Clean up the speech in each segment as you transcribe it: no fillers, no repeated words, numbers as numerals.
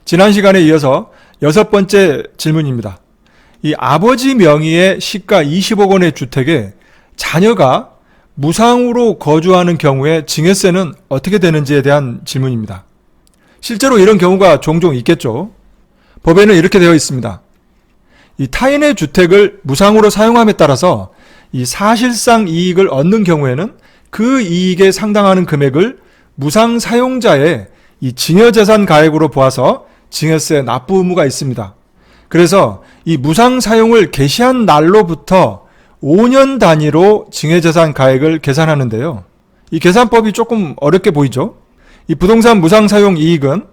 지난 시간에 이어서 6번째 질문입니다. 이 아버지 명의의 시가 20억 원의 주택에 자녀가 무상으로 거주하는 경우에 증여세는 어떻게 되는지에 대한 질문입니다. 실제로 이런 경우가 종종 있겠죠. 법에는 이렇게 되어 있습니다. 이 타인의 주택을 무상으로 사용함에 따라서 이 사실상 이익을 얻는 경우에는 그 이익에 상당하는 금액을 무상 사용자의 이 증여재산 가액으로 보아서 증여세 납부 의무가 있습니다. 그래서 이 무상 사용을 개시한 날로부터 5년 단위로 증여재산 가액을 계산하는데요. 이 계산법이 조금 어렵게 보이죠? 이 부동산 무상 사용 이익은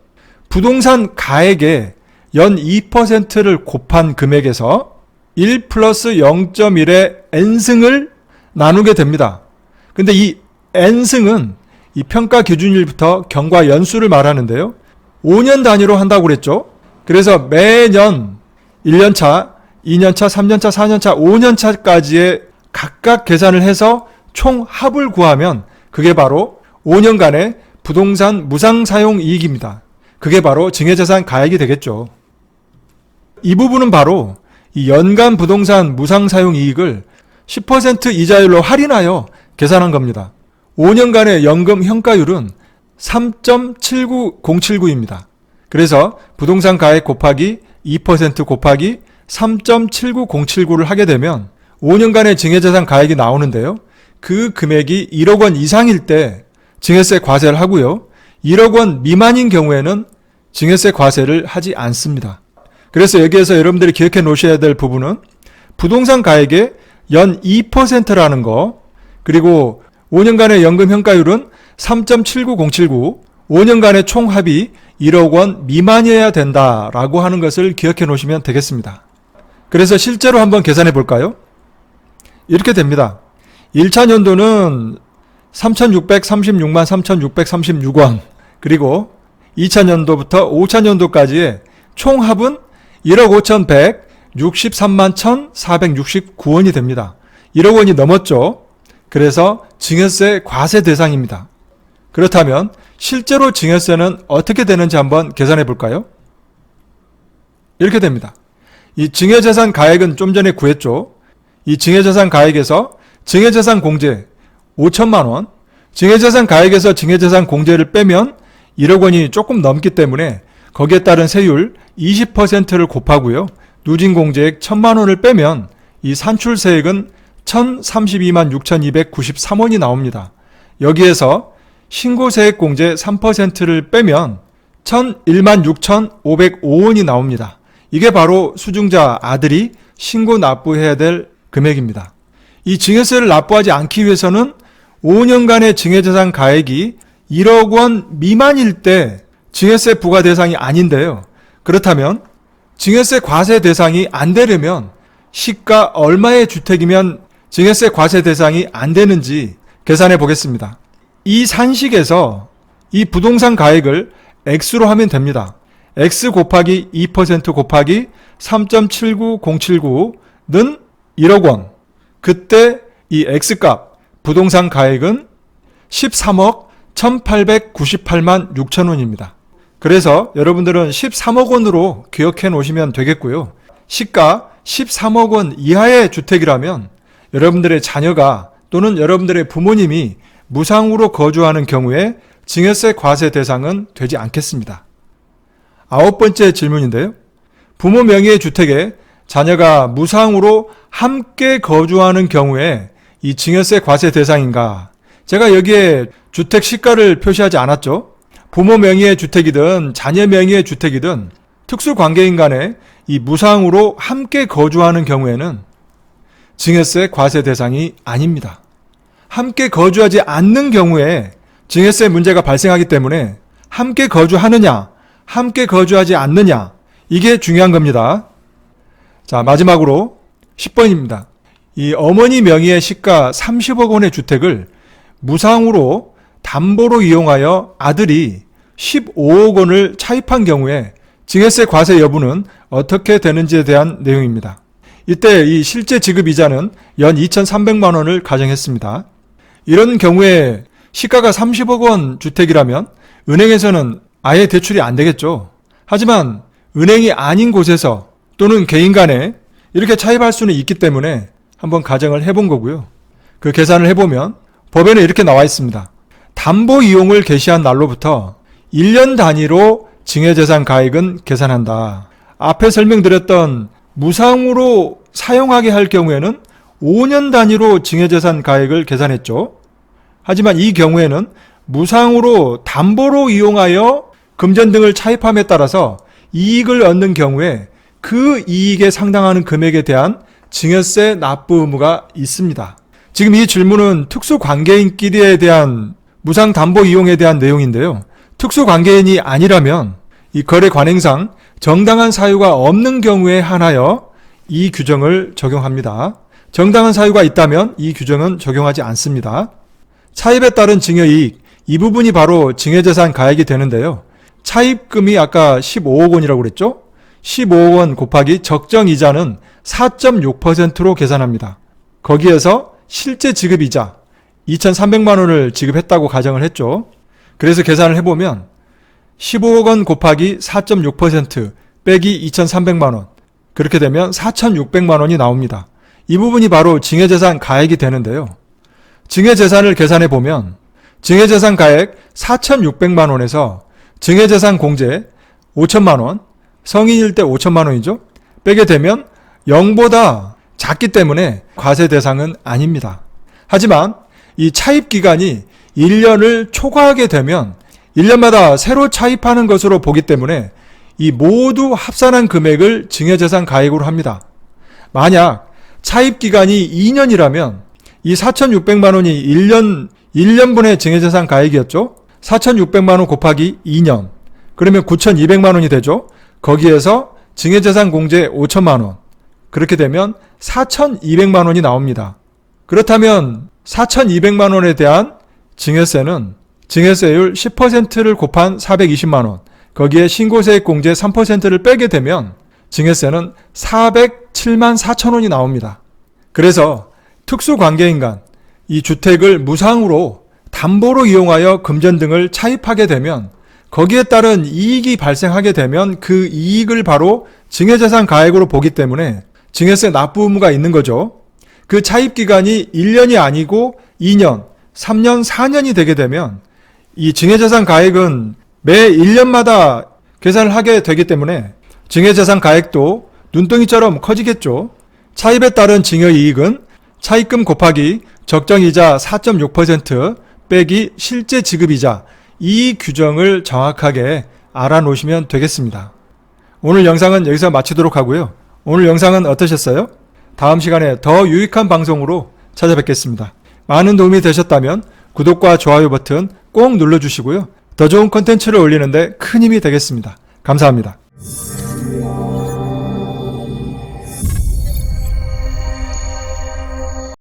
부동산 가액의 연 2%를 곱한 금액에서 1 플러스 0.1의 n승을 나누게 됩니다. 근데 이 n승은 이 평가 기준일부터 경과 연수를 말하는데요. 5년 단위로 한다고 그랬죠. 그래서 매년 1년차, 2년차, 3년차, 4년차, 5년차까지의 각각 계산을 해서 총 합을 구하면 그게 바로 5년간의 부동산 무상 사용 이익입니다. 그게 바로 증여재산 가액이 되겠죠. 이 부분은 바로 이 연간 부동산 무상 사용 이익을 10% 이자율로 할인하여 계산한 겁니다. 5년간의 연금 현가율은 3.79079입니다. 그래서 부동산 가액 곱하기 2% 곱하기 3.79079를 하게 되면 5년간의 증여재산 가액이 나오는데요. 그 금액이 1억 원 이상일 때 증여세 과세를 하고요. 1억 원 미만인 경우에는 증여세 과세를 하지 않습니다. 그래서 여기에서 여러분들이 기억해 놓으셔야 될 부분은 부동산 가액의 연 2%라는 거, 그리고 5년간의 연금 현가율은 3.79079, 5년간의 총합이 1억 원 미만이어야 된다라고 하는 것을 기억해 놓으시면 되겠습니다. 그래서 실제로 한번 계산해 볼까요? 이렇게 됩니다. 1차 연도는 3,636만 3,636원, 그리고 2차 연도부터 5차 연도까지의 총합은 1억 5,163만 1,469원이 됩니다. 1억 원이 넘었죠. 그래서 증여세 과세 대상입니다. 그렇다면 실제로 증여세는 어떻게 되는지 한번 계산해 볼까요? 이렇게 됩니다. 이 증여재산 가액은 좀 전에 구했죠. 이 증여재산 가액에서 증여재산 공제 5천만 원, 증여재산 가액에서 증여재산 공제를 빼면 1억 원이 조금 넘기 때문에 거기에 따른 세율 20%를 곱하고요. 누진공제액 1,000만 원을 빼면 이 산출세액은 1,032만 6,293원이 나옵니다. 여기에서 신고세액공제 3%를 빼면 1,001만 6,505원이 나옵니다. 이게 바로 수증자 아들이 신고 납부해야 될 금액입니다. 이 증여세를 납부하지 않기 위해서는 5년간의 증여재산 가액이 1억 원 미만일 때 증여세 부과 대상이 아닌데요. 그렇다면 증여세 과세 대상이 안 되려면 시가 얼마의 주택이면 증여세 과세 대상이 안 되는지 계산해 보겠습니다. 이 산식에서 이 부동산 가액을 X로 하면 됩니다. X 곱하기 2% 곱하기 3.79079는 1억 원. 그때 이 X값, 부동산 가액은 13억 1,898만 6천원입니다. 그래서 여러분들은 13억 원으로 기억해 놓으시면 되겠고요. 시가 13억 원 이하의 주택이라면 여러분들의 자녀가 또는 여러분들의 부모님이 무상으로 거주하는 경우에 증여세 과세 대상은 되지 않겠습니다. 9번째 질문인데요. 부모 명의의 주택에 자녀가 무상으로 함께 거주하는 경우에 이 증여세 과세 대상인가? 제가 여기에 주택 시가를 표시하지 않았죠. 부모 명의의 주택이든 자녀 명의의 주택이든 특수관계인 간에 이 무상으로 함께 거주하는 경우에는 증여세 과세 대상이 아닙니다. 함께 거주하지 않는 경우에 증여세 문제가 발생하기 때문에 함께 거주하느냐, 함께 거주하지 않느냐, 이게 중요한 겁니다. 자, 마지막으로 10번입니다. 이 어머니 명의의 시가 30억 원의 주택을 무상으로 담보로 이용하여 아들이 15억 원을 차입한 경우에 증여세 과세 여부는 어떻게 되는지에 대한 내용입니다. 이때 이 실제 지급 이자는 연 2,300만 원을 가정했습니다. 이런 경우에 시가가 30억 원 주택이라면 은행에서는 아예 대출이 안 되겠죠. 하지만 은행이 아닌 곳에서 또는 개인 간에 이렇게 차입할 수는 있기 때문에 한번 가정을 해본 거고요. 그 계산을 해보면 법에는 이렇게 나와 있습니다. 담보 이용을 개시한 날로부터 1년 단위로 증여재산 가액은 계산한다. 앞에 설명드렸던 무상으로 사용하게 할 경우에는 5년 단위로 증여재산 가액을 계산했죠. 하지만 이 경우에는 무상으로 담보로 이용하여 금전 등을 차입함에 따라서 이익을 얻는 경우에 그 이익에 상당하는 금액에 대한 증여세 납부 의무가 있습니다. 지금 이 질문은 특수관계인끼리에 대한 무상 담보 이용에 대한 내용인데요. 특수관계인이 아니라면 이 거래 관행상 정당한 사유가 없는 경우에 한하여 이 규정을 적용합니다. 정당한 사유가 있다면 이 규정은 적용하지 않습니다. 차입에 따른 증여이익, 이 부분이 바로 증여재산 가액이 되는데요. 차입금이 아까 15억 원이라고 그랬죠? 15억 원 곱하기 적정이자는 4.6%로 계산합니다. 거기에서 실제 지급이자 2,300만 원을 지급했다고 가정을 했죠. 그래서 계산을 해보면 15억 원 곱하기 4.6% 빼기 2,300만 원, 그렇게 되면 4,600만 원이 나옵니다. 이 부분이 바로 증여재산 가액이 되는데요. 증여재산을 계산해보면 증여재산 가액 4,600만 원에서 증여재산 공제 5천만 원, 성인일 때 5천만 원이죠. 빼게 되면 0보다 작기 때문에 과세 대상은 아닙니다. 하지만 이 차입 기간이 1년을 초과하게 되면 1년마다 새로 차입하는 것으로 보기 때문에 이 모두 합산한 금액을 증여재산 가액으로 합니다. 만약 차입 기간이 2년이라면 이 4,600만 원이 1년분의 증여재산 가액이었죠. 4,600만 원 곱하기 2년. 그러면 9,200만 원이 되죠. 거기에서 증여재산 공제 5천만 원. 그렇게 되면 4,200만 원이 나옵니다. 그렇다면 4,200만 원에 대한 증여세는 증여세율 10%를 곱한 420만 원. 거기에 신고세액 공제 3%를 빼게 되면 증여세는 407만 4천 원이 나옵니다. 그래서 특수관계인 간 이 주택을 무상으로 담보로 이용하여 금전 등을 차입하게 되면 거기에 따른 이익이 발생하게 되면 그 이익을 바로 증여재산 가액으로 보기 때문에 증여세 납부 의무가 있는 거죠. 그 차입 기간이 1년이 아니고 2년, 3년, 4년이 되게 되면 이 증여재산 가액은 매 1년마다 계산을 하게 되기 때문에 증여재산 가액도 눈덩이처럼 커지겠죠. 차입에 따른 증여이익은 차입금 곱하기 적정이자 4.6% 빼기 실제 지급이자, 이 규정을 정확하게 알아놓으시면 되겠습니다. 오늘 영상은 여기서 마치도록 하고요. 오늘 영상은 어떠셨어요? 다음 시간에 더 유익한 방송으로 찾아뵙겠습니다. 많은 도움이 되셨다면 구독과 좋아요 버튼 꼭 눌러주시고요. 더 좋은 콘텐츠를 올리는데 큰 힘이 되겠습니다. 감사합니다.